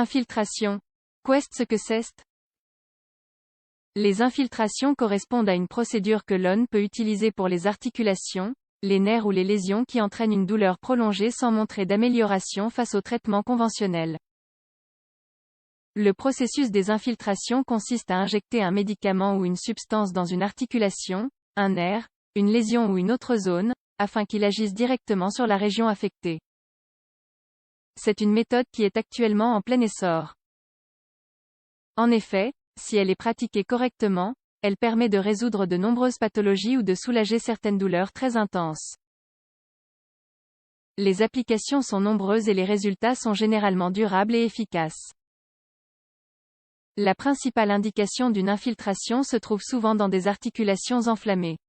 Infiltration. Qu'est-ce que c'est? Les infiltrations correspondent à une procédure que l'on peut utiliser pour les articulations, les nerfs ou les lésions qui entraînent une douleur prolongée sans montrer d'amélioration face au traitement conventionnel. Le processus des infiltrations consiste à injecter un médicament ou une substance dans une articulation, un nerf, une lésion ou une autre zone, afin qu'il agisse directement sur la région affectée. C'est une méthode qui est actuellement en plein essor. En effet, si elle est pratiquée correctement, elle permet de résoudre de nombreuses pathologies ou de soulager certaines douleurs très intenses. Les applications sont nombreuses et les résultats sont généralement durables et efficaces. La principale indication d'une infiltration se trouve souvent dans des articulations enflammées.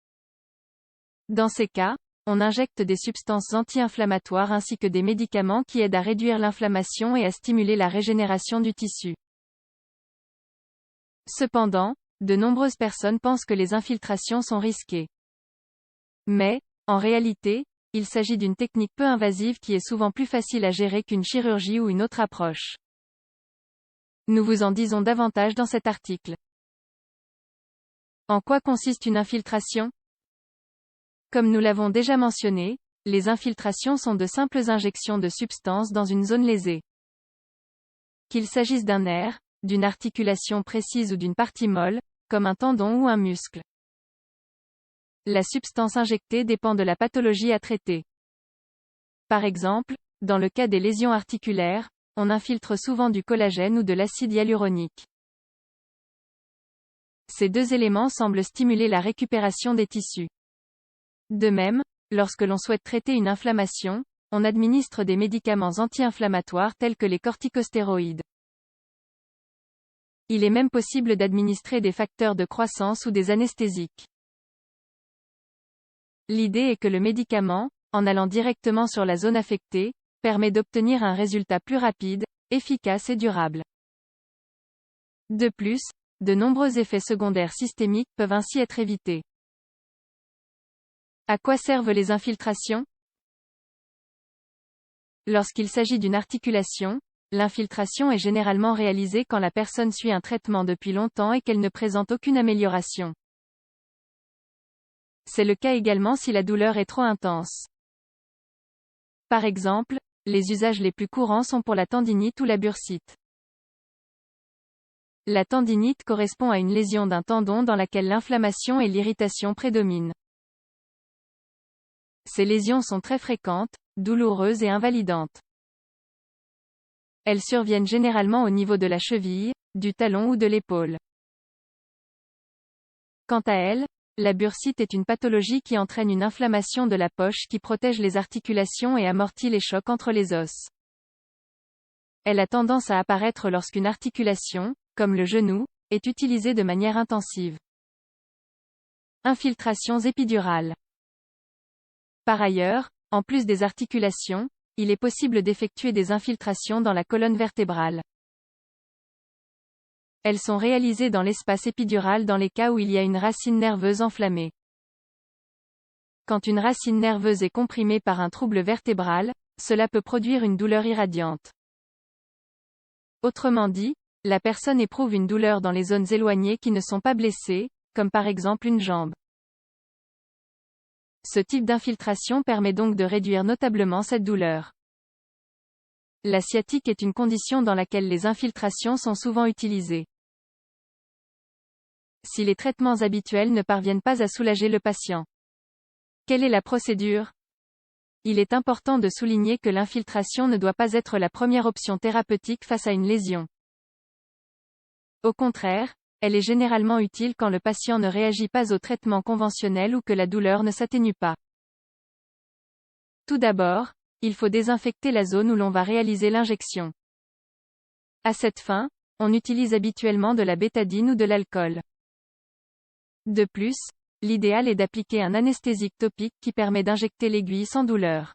Dans ces cas, on injecte des substances anti-inflammatoires ainsi que des médicaments qui aident à réduire l'inflammation et à stimuler la régénération du tissu. Cependant, de nombreuses personnes pensent que les infiltrations sont risquées. Mais, en réalité, il s'agit d'une technique peu invasive qui est souvent plus facile à gérer qu'une chirurgie ou une autre approche. Nous vous en disons davantage dans cet article. En quoi consiste une infiltration? Comme nous l'avons déjà mentionné, les infiltrations sont de simples injections de substances dans une zone lésée. Qu'il s'agisse d'un nerf, d'une articulation précise ou d'une partie molle, comme un tendon ou un muscle. La substance injectée dépend de la pathologie à traiter. Par exemple, dans le cas des lésions articulaires, on infiltre souvent du collagène ou de l'acide hyaluronique. Ces deux éléments semblent stimuler la récupération des tissus. De même, lorsque l'on souhaite traiter une inflammation, on administre des médicaments anti-inflammatoires tels que les corticostéroïdes. Il est même possible d'administrer des facteurs de croissance ou des anesthésiques. L'idée est que le médicament, en allant directement sur la zone affectée, permet d'obtenir un résultat plus rapide, efficace et durable. De plus, de nombreux effets secondaires systémiques peuvent ainsi être évités. À quoi servent les infiltrations? Lorsqu'il s'agit d'une articulation, l'infiltration est généralement réalisée quand la personne suit un traitement depuis longtemps et qu'elle ne présente aucune amélioration. C'est le cas également si la douleur est trop intense. Par exemple, les usages les plus courants sont pour la tendinite ou la bursite. La tendinite correspond à une lésion d'un tendon dans laquelle l'inflammation et l'irritation prédominent. Ces lésions sont très fréquentes, douloureuses et invalidantes. Elles surviennent généralement au niveau de la cheville, du talon ou de l'épaule. Quant à elle, la bursite est une pathologie qui entraîne une inflammation de la poche qui protège les articulations et amortit les chocs entre les os. Elle a tendance à apparaître lorsqu'une articulation, comme le genou, est utilisée de manière intensive. Infiltrations épidurales. Par ailleurs, en plus des articulations, il est possible d'effectuer des infiltrations dans la colonne vertébrale. Elles sont réalisées dans l'espace épidural dans les cas où il y a une racine nerveuse enflammée. Quand une racine nerveuse est comprimée par un trouble vertébral, cela peut produire une douleur irradiante. Autrement dit, la personne éprouve une douleur dans les zones éloignées qui ne sont pas blessées, comme par exemple une jambe. Ce type d'infiltration permet donc de réduire notablement cette douleur. La sciatique est une condition dans laquelle les infiltrations sont souvent utilisées. Si les traitements habituels ne parviennent pas à soulager le patient. Quelle est la procédure? Il est important de souligner que l'infiltration ne doit pas être la première option thérapeutique face à une lésion. Au contraire, elle est généralement utile quand le patient ne réagit pas au traitement conventionnel ou que la douleur ne s'atténue pas. Tout d'abord, il faut désinfecter la zone où l'on va réaliser l'injection. À cette fin, on utilise habituellement de la bétadine ou de l'alcool. De plus, l'idéal est d'appliquer un anesthésique topique qui permet d'injecter l'aiguille sans douleur.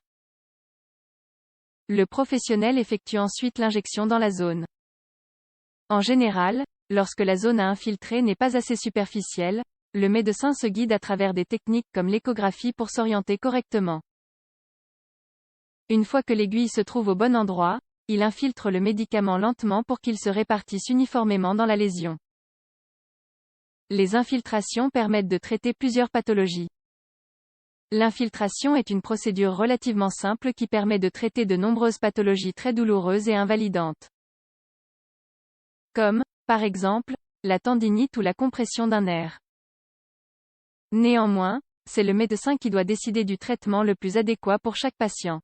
Le professionnel effectue ensuite l'injection dans la zone. En général, lorsque la zone à infiltrer n'est pas assez superficielle, le médecin se guide à travers des techniques comme l'échographie pour s'orienter correctement. Une fois que l'aiguille se trouve au bon endroit, il infiltre le médicament lentement pour qu'il se répartisse uniformément dans la lésion. Les infiltrations permettent de traiter plusieurs pathologies. L'infiltration est une procédure relativement simple qui permet de traiter de nombreuses pathologies très douloureuses et invalidantes. Comme, par exemple, la tendinite ou la compression d'un nerf. Néanmoins, c'est le médecin qui doit décider du traitement le plus adéquat pour chaque patient.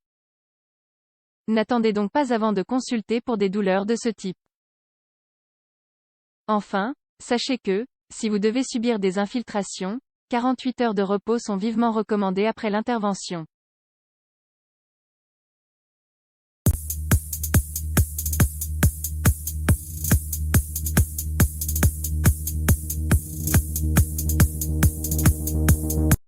N'attendez donc pas avant de consulter pour des douleurs de ce type. Enfin, sachez que, si vous devez subir des infiltrations, 48 heures de repos sont vivement recommandées après l'intervention.